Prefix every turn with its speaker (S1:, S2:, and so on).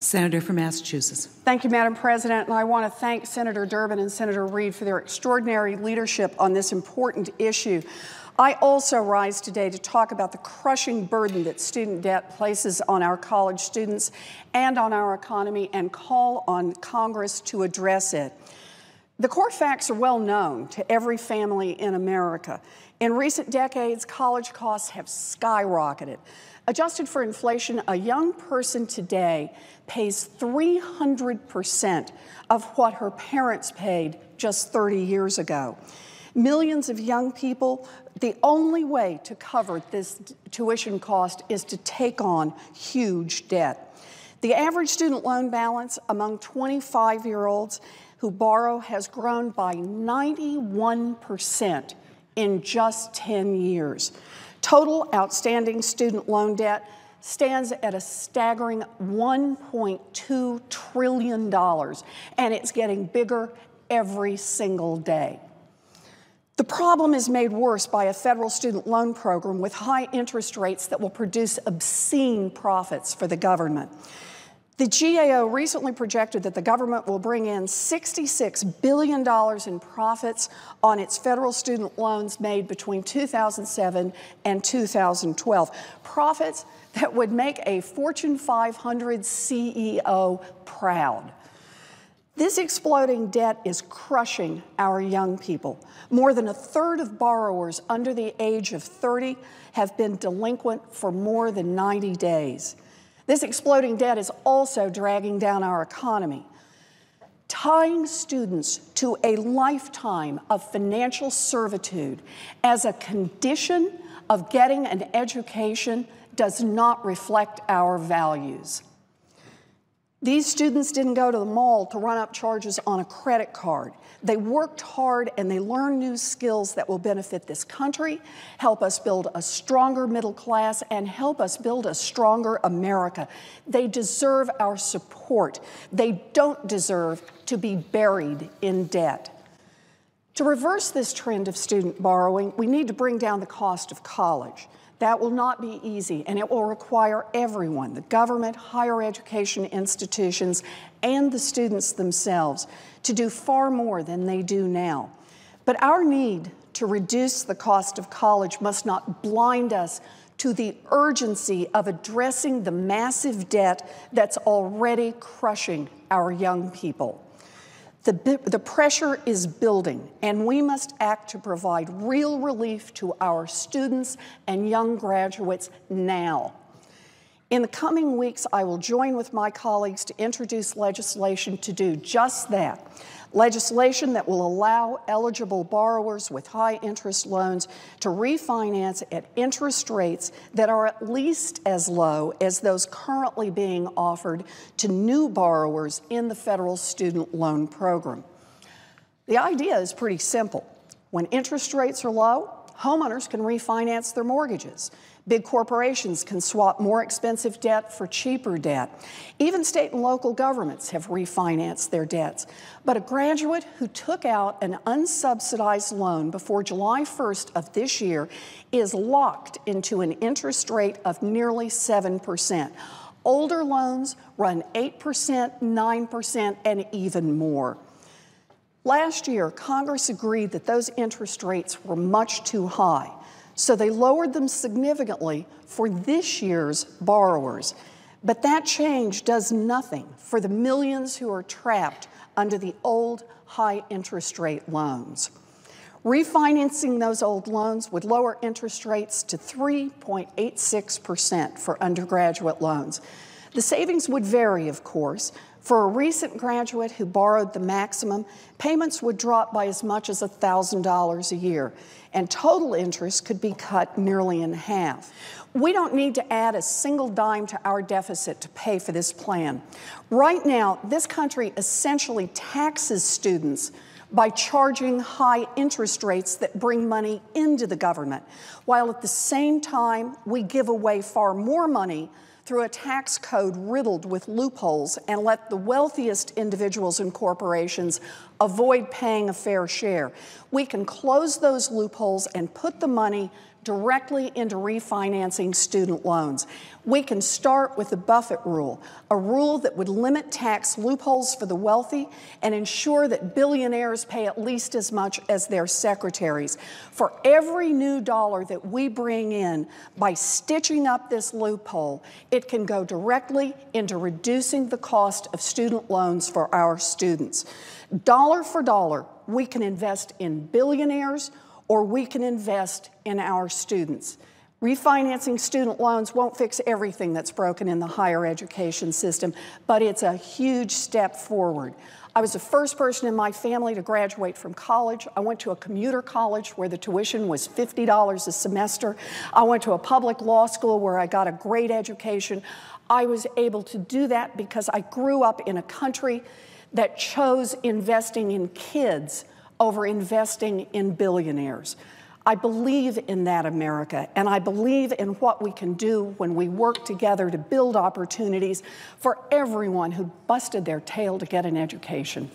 S1: Senator from Massachusetts.
S2: Thank you, Madam President, and I want to thank Senator Durbin and Senator Reid for their extraordinary leadership on this important issue. I also rise today to talk about the crushing burden that student debt places on our college students and on our economy, and call on Congress to address it. The core facts are well known to every family in America. In recent decades, college costs have skyrocketed. Adjusted for inflation, a young person today pays 300% of what her parents paid just 30 years ago. Millions of young people, the only way to cover this tuition cost is to take on huge debt. The average student loan balance among 25-year-olds who borrow has grown by 91% in just 10 years. Total outstanding student loan debt stands at a staggering $1.2 trillion, and it's getting bigger every single day. The problem is made worse by a federal student loan program with high interest rates that will produce obscene profits for the government. The GAO recently projected that the government will bring in $66 billion in profits on its federal student loans made between 2007 and 2012. Profits that would make a Fortune 500 CEO proud. This exploding debt is crushing our young people. More than a third of borrowers under the age of 30 have been delinquent for more than 90 days. This exploding debt is also dragging down our economy. Tying students to a lifetime of financial servitude as a condition of getting an education does not reflect our values. These students didn't go to the mall to run up charges on a credit card. They worked hard and they learned new skills that will benefit this country, help us build a stronger middle class, and help us build a stronger America. They deserve our support. They don't deserve to be buried in debt. To reverse this trend of student borrowing, we need to bring down the cost of college. That will not be easy, and it will require everyone, the government, higher education institutions, and the students themselves, to do far more than they do now. But our need to reduce the cost of college must not blind us to the urgency of addressing the massive debt that's already crushing our young people. The pressure is building, and we must act to provide real relief to our students and young graduates now. In the coming weeks, I will join with my colleagues to introduce legislation to do just that. Legislation that will allow eligible borrowers with high-interest loans to refinance at interest rates that are at least as low as those currently being offered to new borrowers in the federal student loan program. The idea is pretty simple. When interest rates are low, homeowners can refinance their mortgages. Big corporations can swap more expensive debt for cheaper debt. Even state and local governments have refinanced their debts. But a graduate who took out an unsubsidized loan before July 1st of this year is locked into an interest rate of nearly 7%. Older loans run 8%, 9%, and even more. Last year, Congress agreed that those interest rates were much too high, so they lowered them significantly for this year's borrowers. But that change does nothing for the millions who are trapped under the old high interest rate loans. Refinancing those old loans would lower interest rates to 3.86% for undergraduate loans. The savings would vary, of course. For a recent graduate who borrowed the maximum, payments would drop by as much as $1,000 a year, and total interest could be cut nearly in half. We don't need to add a single dime to our deficit to pay for this plan. Right now, this country essentially taxes students by charging high interest rates that bring money into the government, while at the same time we give away far more money through a tax code riddled with loopholes and let the wealthiest individuals and corporations avoid paying a fair share. We can close those loopholes and put the money directly into refinancing student loans. We can start with the Buffett rule, a rule that would limit tax loopholes for the wealthy and ensure that billionaires pay at least as much as their secretaries. For every new dollar that we bring in by stitching up this loophole, it can go directly into reducing the cost of student loans for our students. Dollar for dollar, we can invest in billionaires or we can invest in our students. Refinancing student loans won't fix everything that's broken in the higher education system, but it's a huge step forward. I was the first person in my family to graduate from college. I went to a commuter college where the tuition was $50 a semester. I went to a public law school where I got a great education. I was able to do that because I grew up in a country that chose investing in kids over investing in billionaires. I believe in that America, and I believe in what we can do when we work together to build opportunities for everyone who busted their tail to get an education.